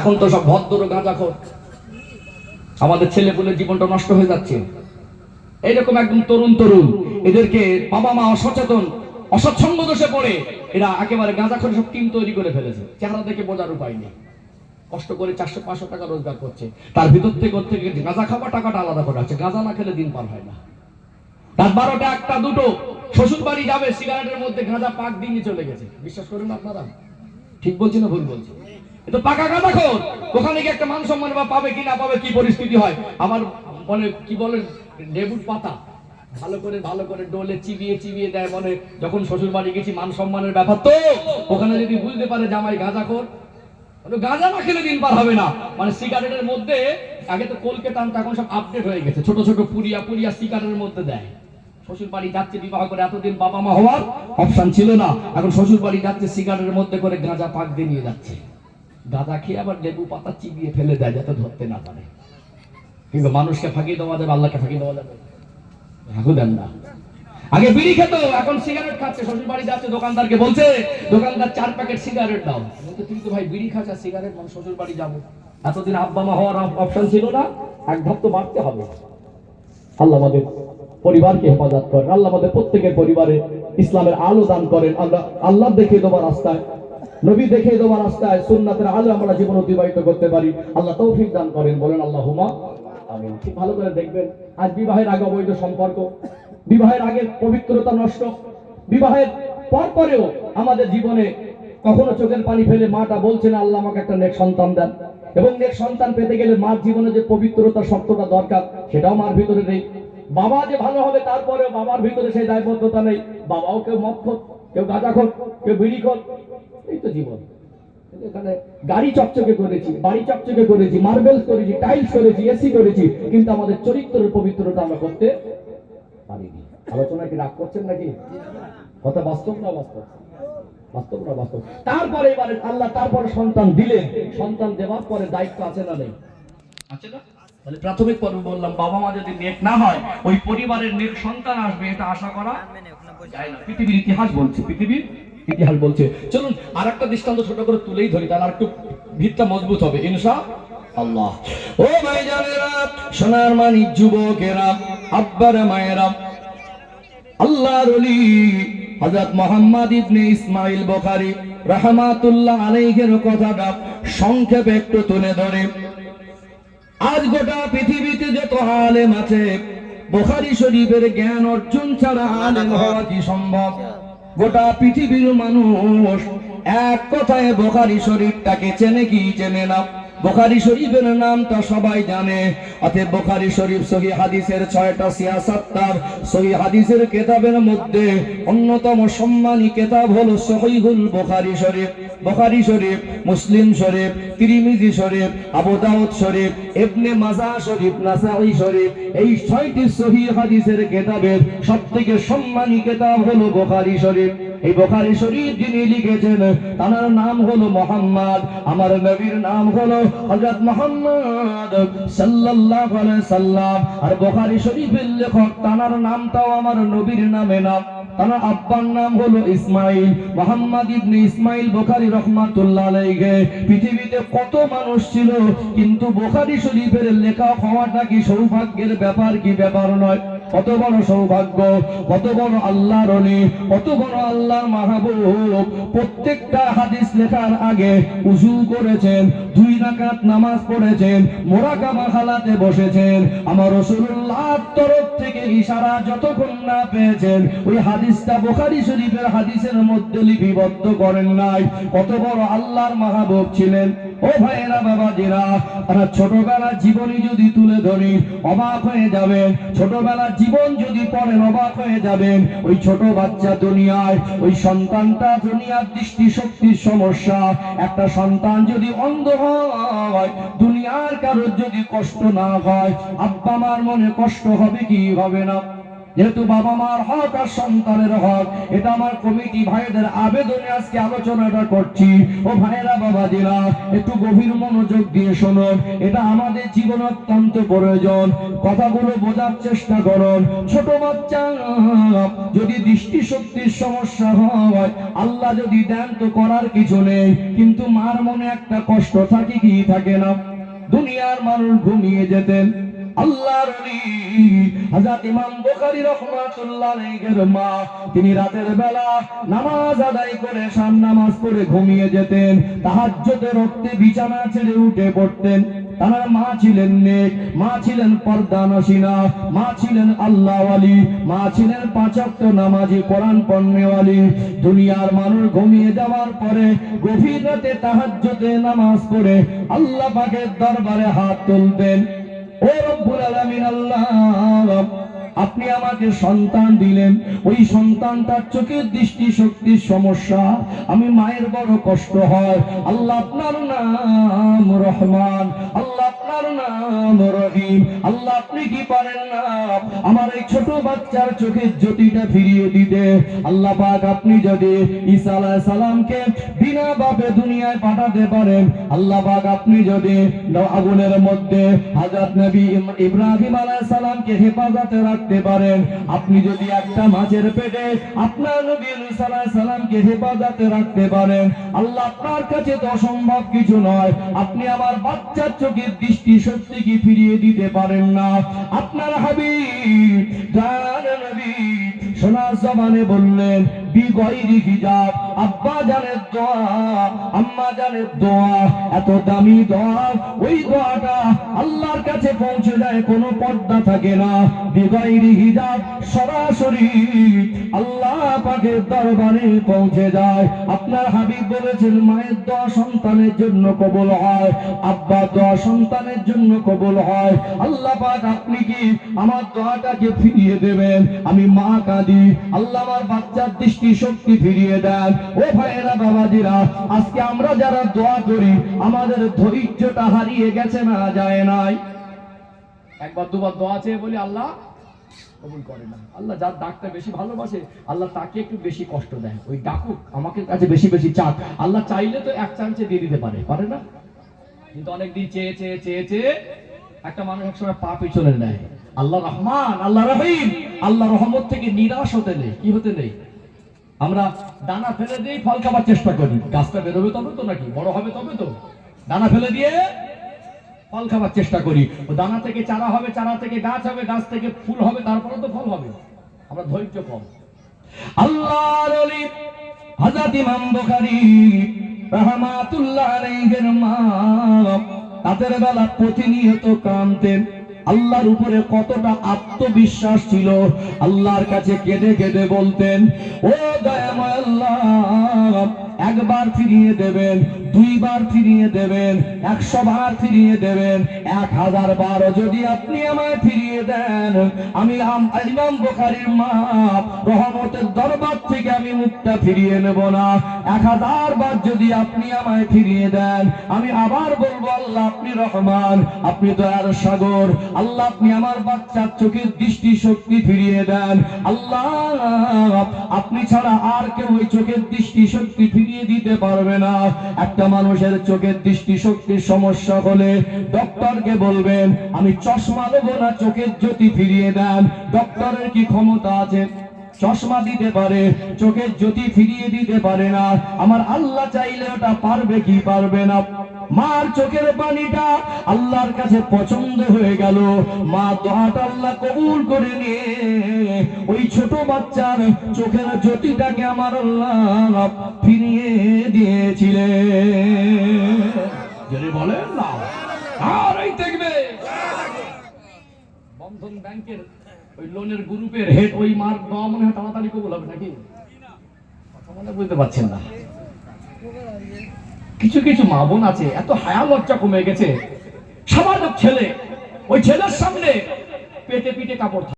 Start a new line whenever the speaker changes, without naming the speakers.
এখন তো সব ভদ্র গাঁজাখোর, আমাদের ছেলেপুলের জীবনটা নষ্ট হয়ে যাচ্ছে। এইরকম একদম তরুণ তরুণ, এদেরকে বাবা মা অসচেতন, অসৎসঙ্গ দোষে পড়ে এরা একেবারে গাঁজাখোর সব টিম তৈরি করে ফেলেছে। চেহারা দেখে বোঝার উপায় নেই। কষ্ট করে 400-500 টাকা রোজগার করছে, তার ভিতর থেকে গাঁজা খাওয়া টাকাটা আলাদা করে আছে। গাঁজা না খেলে দিন পার হয় না। রাত 12টা 1টা 2টো শ্বশুর বাড়ি যাবে, সিগারেটের মধ্যে গাঁজা পাক দিয়ে চলে গেছে। বিশ্বাস করেন আপনারা? ঠিক বলছি না ভুল বলছি? এটা পাকা গাঁজাখোর। ওখানে গিয়ে একটা মান সম্মান বা পাবে কি না পাবে, কি পরিস্থিতি হয়। আমার মনে কি বলে, লেবুর পাতা ভালো করে ডোলে চিবিয়ে দেয়। মনে যখন শ্বশুর বাড়ি গেছি, মান সম্মানের ব্যাপার তো, ওখানে যদি বুঝতে পারে জামাই গাঁজাখোর, গাঁজা না খেলে দিন পার হবে না। মানে সিগারেটের মধ্যে আগে তো কলকে টানতো, এখন সব আপডেট হয়ে গেছে। ছোট ছোট পুরিয়া সিগারেটের মধ্যে দেয়। শ্বশুর বাড়ি যাচ্ছে বিবাহ করে, এতদিন বাবা মা হওয়ার অপশন ছিল না, এখন শ্বশুর বাড়ি যাচ্ছে সিগারেটের মধ্যে করে গাঁজা পাক দিয়ে নিয়ে যাচ্ছে। গাঁজা খেয়ে আবার লেবু পাতা চিবিয়ে ফেলে দেয় যাতে ধরতে না পারে। কিন্তু মানুষকে ফাঁকি দেওয়া যাবে, আল্লাহকে ফাঁকি দেওয়া যাবে? দেন না। আগে বিড়ি খেত, এখন সিগারেট খাচ্ছে। শ্বশুর বাড়ি যাচ্ছে, দোকানদারকে বলছে, দোকানদার 4 প্যাকেট সিগারেট দাও। বলতে তুমি তো ভাই বিড়ি খাচ্ছ, সিগারেট মানে শ্বশুর বাড়ি যাবো। এতদিন আব্বা মা হওয়ার অপশন ছিল না, এক ধাপ তো বাড়তে হবে। আল্লাহ আমাদের পরিবারকে হেফাজত করেন, আল্লাহ আমাদের প্রত্যেকের পরিবারে ইসলামের আলো দান করেন। আল্লাহ দেখিয়ে দেওয়ার রাস্তায়, নবী দেখিয়ে দেওয়ার রাস্তায়, সুন্নাতের আলো আমরা জীবন অতিবাহিত করতে পারি। আল্লাহ তৌফিক দান করেন, বলেন আল্লাহুম্মা আমিন। ঠিক ভালো করে দেখবেন, আজ বিবাহের আগে অবৈধ সম্পর্ক, বিবাহের আগে পবিত্রতা নষ্ট, বিবাহের পরেও আমাদের জীবনে কখনো চোখের পানি ফেলে মাটা বলছে না আল্লাহ আমাকে একটা নেক সন্তান দেন। এবং নেক সন্তান পেতে গেলে মার জীবনে যে পবিত্রতা সত্যটা দরকার, সেটাও মার ভিতরে নেই। বাবা যে ভালো হবে, তারপরেও বাবার ভিতরে সেই দায়বদ্ধতা নেই। বাবাও কেউ মদখোর, কেউ গাঁজাখোর, কেউ বিড়িখোর। এই তো জীবন। এখানে গাড়ি চকচকে করেছি, বাড়ি চকচকে করেছি, মার্বেলস করেছি, টাইলস করেছি, এসি করেছি, কিন্তু আমাদের চরিত্রের পবিত্রতা আমরা করতে পারিনি। আলোচনা কি রাগ করছেন নাকি? কথা বাস্তব না বাস্তব? বাস্তব না বাস্তব? তারপরে এবারে আল্লাহ তারপরে সন্তান দিলেন। সন্তান দেওয়ার পরে দায়িত্ব আছে না নেই? আছে না? তাহলে প্রাথমিক পর্বে বললাম, বাবা মা যদি নেক না হয়, ওই পরিবারের নেক সন্তান আসবে এটা আশা করা যায় না। পৃথিবীর ইতিহাস বলছে, পৃথিবীর ইতিহাস বলছে। চলুন আর একটা দৃষ্টান্ত ছোট করে তুলেই ধরি, তাহলে আর একটু ভিতটা মজবুত হবে ইনশাআল্লাহ। ও ভাইজানেরা, সোনার মানিক যুবকেরা, আব্বার মায়েরা, আল্লাহর ওলি হযরত মুহাম্মদ ইবনে ইসমাইল বুখারী রাহমাতুল্লাহ আলাইহির কথাটা সংক্ষেপে একটু তুলে ধরে। আজ গোটা পৃথিবীতে যত আলেম আছে, বুখারী শরীফের জ্ঞান অর্জন ছাড়া আলেম হওয়া কি সম্ভব? গোটা পৃথিবীর মানুষ এক কথায় বুখারী শরীফটাকে চেনে কি চেনে না? বুখারী শরীফের নামটা সবাই জানে। অতএব বুখারী শরীফ সহিহ হাদিসের 6টা সিয়াসাত্তার সহিহ হাদিসের কিতাবের মধ্যে অন্যতম সম্মানী কিতাব হলো সহিহুল বুখারী শরীফ। বুখারী শরীফ, মুসলিম শরীফ, তিরমিজি শরীফ, আবু দাউদ শরীফ, ইবনে মাজাহ শরীফ, নাসাঈ শরীফ, এই 6টি সহিহ হাদিসের কিতাবের সবথেকে সম্মানী কিতাব হলো বুখারী শরীফ। এই বুখারী শরীফ যিনি লিখেছেন, তার নাম হলো মুহাম্মদ। আমার নবীর নাম হলো হযরত মুহাম্মদ সাল্লাল্লাহু আলাইহি সাল্লাম। আর বুখারী শরীফের লেখক, তার নামটাও আমার নবীর নামে নাম। তার আব্বার নাম হলো ইসমাইল, মুহাম্মদ ইবনে ইসমাইল বুখারী রাহমাতুল্লাহ আলাইহি। পৃথিবীতে কত মানুষ ছিল, কিন্তু বুখারী শরীফের লেখক হওয়াটা কি সৌভাগ্যের ব্যাপার? কি ব্যাপার নয়? কত বড় সৌভাগ্য, কত বড় আল্লাহর ওলি, কত বড় আল্লাহর মাহবুব। প্রত্যেকটা হাদিস লেখার আগে উযু করেছেন, 2 রাকাত নামাজ পড়েছেন, মুরাকাবা হালাতে বসেছেন। আমার রাসূলুল্লাহর তরফ থেকে ইশারা যতক্ষণ না পেয়েছেন, ওই হাদিসটা বুখারী শরীফের হাদিসের মধ্যে লিপিবদ্ধ করেন নাই। কত বড় আল্লাহর মাহবুব ছিলেন। ও ভাইয়েরা, বাবাজিরা, তারা ছোটবেলার জীবনী যদি তুলে ধরি অবাক হয়ে যাবেন। ছোটবেলার জীবন যদি পড়েন অবাক হয়ে যাবেন। ওই ছোট বাচ্চা দুনিয়ায়, ওই সন্তানটা দুনিয়ার দৃষ্টিশক্তির সমস্যা। একটা সন্তান যদি অন্ধ হয়, দুনিয়ার কারোর যদি কষ্ট না হয়, আব্বা মার মনে কষ্ট হবে কি হবে না? যেহেতু বাবা মার হক আর সন্তানের হক, এটা আমার কমিটি ভাইদের আবেদনে আজকে আলোচনাটা করছি। ও ভাইরা বাবাজিরা, একটু গভীর মনোযোগ দিয়ে শুনুন, এটা আমাদের জীবন অত্যন্ত প্রয়োজন। কথাগুলো বোঝার চেষ্টা করুন। ছোট বাচ্চা যদি দৃষ্টিশক্তির সমস্যা হয়, আল্লাহ যদি দেন তো করার কিছু নেই, কিন্তু মার মনে একটা কষ্ট থাকে কি থাকে না? দুনিয়ার মানুষ ঘুমিয়ে যেতেন, আল্লাহর ওলি হযরত ইমাম বুখারী রাহমাতুল্লাহ আলাইহির মা, তিনি রাতের বেলা নামাজ আদায় করে শাম নামাজ পড়ে ঘুমিয়ে যেতেন। তাহাজ্জুদের রক্তে বিছানা ছেড়ে উঠে পড়তেন। তার মা ছিলেন নেক, মা ছিলেন পর্দানশীনা, মা ছিলেন আল্লাহওয়ালি, মা ছিলেন পাঁচ ওয়াক্ত নামাজি, কোরআন পড়নেওয়ালি। দুনিয়ার মানুষ ঘুমিয়ে যাওয়ার পরে গভীর রাতে তাহাজ্জুদে নামাজ পড়ে আল্লাহ পাকের দরবারে হাত তুলতেন। ও রব্বুল আলামিন, আল্লাহ আপনি আমাকে সন্তান দিলেন, ওই সন্তানটার চোখের দৃষ্টি শক্তির সমস্যা, আমি মায়ের বড় কষ্ট হয়। আল্লাহ আপনার নাম রহমান, আল্লাহ আপনার নাম রহিম, আল্লাহ আপনি কি পারেন না আমার এই ছোট বাচ্চার চোখের জ্যোতিটা ফিরিয়ে দিতে? আল্লাহ পাক আপনি যদি ঈসা আলাইহিস সালামকে বিনা বাপে দুনিয়ায় পাঠাতে পারেন, আল্লাহ পাক আপনি যদি আগুনের মধ্যে হযরত নবী ইব্রাহিম আলাইহিস সালামকে হেফাজতে রাখতে পারেন, আপনি যদি একটা মাছের পেটে আপনার নবী ঈসা আলাইহিস সালামকে হেফাজতে রাখতে পারেন, আল্লাহ আপনার কাছে তো অসম্ভব কিছু নয়। আপনি আমার বাচ্চার চোখের দৃষ্টি শক্তি কি ফিরিয়ে দিতে পারেন না? আপনার হাবিব জান নবী সোনার জবানে বললেন, বিগয়রি হিজাব, আব্বা জানের দোয়া, আম্মা জানের দোয়া, এত দামি দোয়া, ওই দোয়াটা আল্লাহর কাছে পৌঁছে যায়, কোনো পর্দা থাকে না, বিগয়রি হিজাব, সরাসরি আল্লাহ পাকের দরবারে পৌঁছে যায়। আপনার হাবিব বলেছেন, মায়ের দোয়া সন্তানের জন্য কবুল হয়, আব্বা দোয়া সন্তানের জন্য কবুল হয়। আল্লাহ পাক আপনি কি আমার দোয়াটাকে ফিরিয়ে দেবেন? আমি মা কাঁদি, আল্লাহ আমার বাচ্চার দৃষ্টি শক্তি ফিরিয়ে দেন। ও ভাইয়েরা বাবাজিরা, আজকে আমরা যারা দোয়া করি, আমাদের ধৈর্যটা হারিয়ে গেছে না যায় নাই? একবার দুবার দোয়া চেয়ে বলি, আল্লাহ কবুল করে না। আল্লাহ যার ডাকটা বেশি ভালোবাসে, আল্লাহ তাকে একটু বেশি কষ্ট দেয়। ওই ডাকুক, আমাকে কাছে বেশি বেশি চাক, আল্লাহ চাইলে তো এক চান্সে দিয়ে দিতে পারে, পারে না? কিন্তু অনেকদিন চেয়ে চেয়ে চেয়ে চেয়ে একটা মানুষ একসময় পা পিছনে নেয়। আল্লাহ রহমান, আল্লাহ রহিম, আল্লাহ রহমত থেকে নিরাশ হতে নেই। কি হতে নেই? আমরা দানা ফেলে দিয়ে ফল খাবার চেষ্টা করি, গাছটা বেরোবে তবে তো, নাকি বড় হবে তবে তো। দানা ফেলে দিয়ে ফল খাবার চেষ্টা করি, ও দানা থেকে চারা হবে, চারা থেকে গাছ হবে, গাছ থেকে ফুল হবে, তারপরে তো ফল হবে। আমরা ধৈর্য কম। আল্লাহর ওলি হযরত ইমাম বুখারী রাহমাতুল্লাহ আলাইহির মা রাতের বেলা প্রতিনিয়ত কাঁদতেন। আল্লাহর উপরে কতটা আত্মবিশ্বাস ছিল, আল্লাহর কাছে কেঁদে কেঁদে বলতেন, ও দয়াময় আল্লাহ, একবার ফিরিয়ে দেবেন, দুইবার ফিরিয়ে দেবেন, 100 বার ফিরিয়ে দেবেন, 1000 বার যদি আপনি আমায় ফিরিয়ে দেন, আমি ইমাম বুখারীর মা রহমতের দরবার থেকে আমি মুখটা ফিরিয়ে নেব না। 1000 বার যদি আপনি আমায় ফিরিয়ে দেন, আমি আবার বলবো, আল্লাহ আপনি রহমান, আপনি দয়ার সাগর, আল্লাহ আপনি আমার বাচ্চার চোখের দৃষ্টি শক্তি ফিরিয়ে দেন। আল্লাহ আপনি ছাড়া আর কেউ ওই চোখের দৃষ্টি শক্তি ফিরিয়ে দিতে পারবে না। একটা মানুষের চোখের দৃষ্টি শক্তির সমস্যা হলে ডক্টরকে বলবেন, আমি চশমা দেবো না, চোখের জ্যোতি ফিরিয়ে দেন। ডক্টরের কি ক্ষমতা আছে? চশমা দিতে পারে, চোখের জ্যোতি ফিরিয়ে দিতে পারে না। আমার আল্লাহ চাইলে ওটা পারবে কি পারবে না? মার চোখের পানিটা আল্লাহর কাছে পছন্দ হয়ে গেল, মা দোয়াটা আল্লাহ কবুল করে নিয়ে ওই ছোট বাচ্চার চোখের জ্যোতিটাকে আমার আল্লাহ ফিরিয়ে দিয়েছিলেন। যদি বলেন না, আর এই দেখবে বন্ধন ব্যাংকের ওই লোনের গ্রুপের হেড, ওই মার দোয়া মনে হয় তাড়াতাড়ি কবুল হবে নাকি? কথা মনে বুঝতে পারছেন না। কিছু কিছু মা বোন আছে, এত হায়া লজ্জা কমে গেছে, সামান্য ছেলে, ওই ছেলের সামনে পেটে পিঠে কাপড়